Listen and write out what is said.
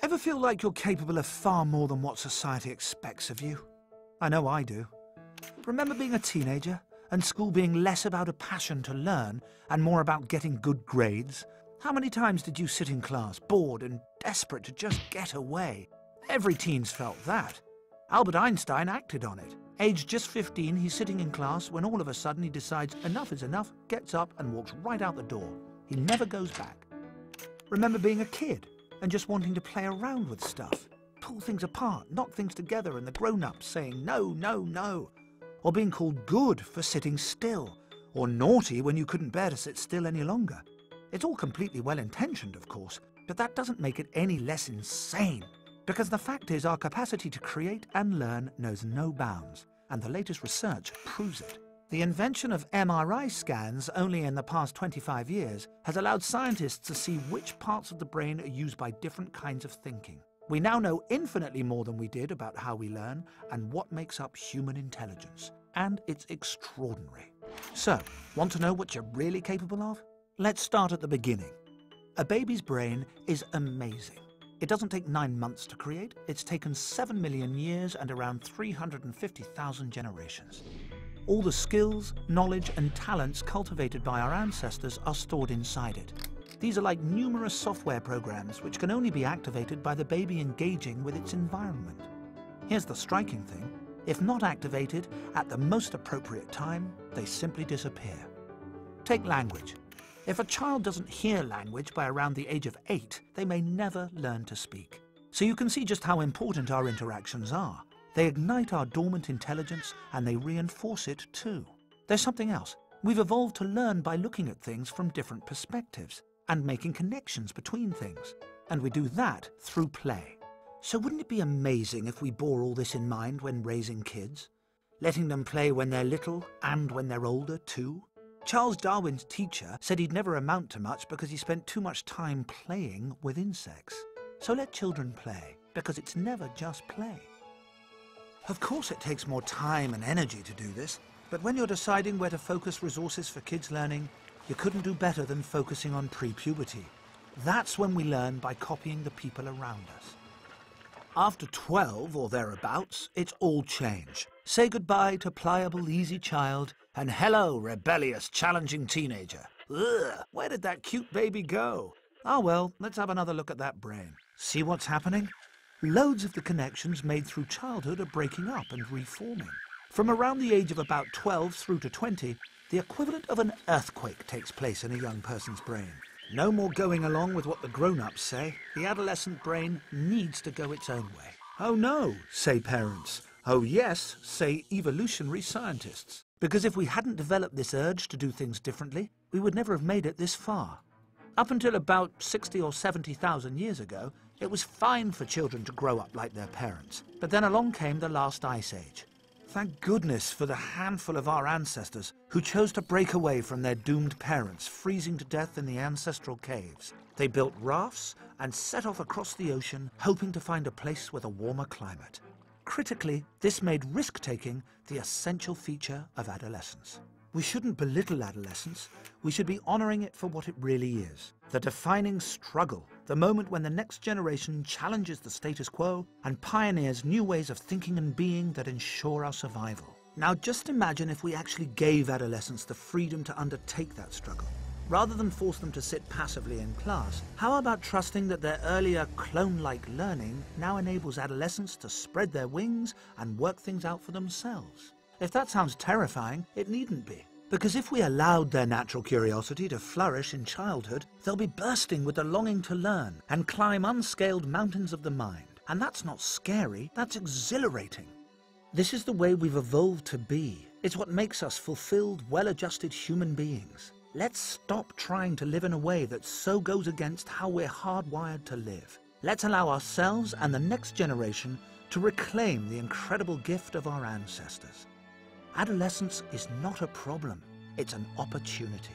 Ever feel like you're capable of far more than what society expects of you? I know I do. Remember being a teenager and school being less about a passion to learn and more about getting good grades? How many times did you sit in class, bored and desperate to just get away? Every teen's felt that. Albert Einstein acted on it. Aged just 15, he's sitting in class when all of a sudden he decides enough is enough, gets up and walks right out the door. He never goes back. Remember being a kid and just wanting to play around with stuff, pull things apart, knock things together, and the grown-ups saying no, no, no. Or being called good for sitting still, or naughty when you couldn't bear to sit still any longer. It's all completely well-intentioned, of course, but that doesn't make it any less insane. Because the fact is our capacity to create and learn knows no bounds, and the latest research proves it. The invention of MRI scans only in the past 25 years has allowed scientists to see which parts of the brain are used by different kinds of thinking. We now know infinitely more than we did about how we learn and what makes up human intelligence. And it's extraordinary. So, want to know what you're really capable of? Let's start at the beginning. A baby's brain is amazing. It doesn't take 9 months to create. It's taken 7 million years and around 350,000 generations. All the skills, knowledge and talents cultivated by our ancestors are stored inside it. These are like numerous software programs which can only be activated by the baby engaging with its environment. Here's the striking thing. If not activated at the most appropriate time, they simply disappear. Take language. If a child doesn't hear language by around the age of 8, they may never learn to speak. So you can see just how important our interactions are. They ignite our dormant intelligence and they reinforce it too. There's something else. We've evolved to learn by looking at things from different perspectives and making connections between things. And we do that through play. So wouldn't it be amazing if we bore all this in mind when raising kids? Letting them play when they're little and when they're older too? Charles Darwin's teacher said he'd never amount to much because he spent too much time playing with insects. So let children play, because it's never just play. Of course it takes more time and energy to do this, but when you're deciding where to focus resources for kids' learning, you couldn't do better than focusing on pre-puberty. That's when we learn by copying the people around us. After 12 or thereabouts, it's all change. Say goodbye to pliable, easy child, and hello, rebellious, challenging teenager. Ugh, where did that cute baby go? Ah well, let's have another look at that brain. See what's happening? Loads of the connections made through childhood are breaking up and reforming. From around the age of about 12 through to 20, the equivalent of an earthquake takes place in a young person's brain. No more going along with what the grown-ups say. The adolescent brain needs to go its own way. Oh no, say parents. Oh yes, say evolutionary scientists. Because if we hadn't developed this urge to do things differently, we would never have made it this far. Up until about 60 or 70,000 years ago, it was fine for children to grow up like their parents. But then along came the last ice age. Thank goodness for the handful of our ancestors who chose to break away from their doomed parents, freezing to death in the ancestral caves. They built rafts and set off across the ocean, hoping to find a place with a warmer climate. Critically, this made risk-taking the essential feature of adolescence. We shouldn't belittle adolescence. We should be honoring it for what it really is. The defining struggle, the moment when the next generation challenges the status quo and pioneers new ways of thinking and being that ensure our survival. Now just imagine if we actually gave adolescents the freedom to undertake that struggle. Rather than force them to sit passively in class, how about trusting that their earlier clone-like learning now enables adolescents to spread their wings and work things out for themselves? If that sounds terrifying, it needn't be. Because if we allowed their natural curiosity to flourish in childhood, they'll be bursting with the longing to learn and climb unscaled mountains of the mind. And that's not scary, that's exhilarating. This is the way we've evolved to be. It's what makes us fulfilled, well-adjusted human beings. Let's stop trying to live in a way that so goes against how we're hardwired to live. Let's allow ourselves and the next generation to reclaim the incredible gift of our ancestors. Adolescence is not a problem, it's an opportunity.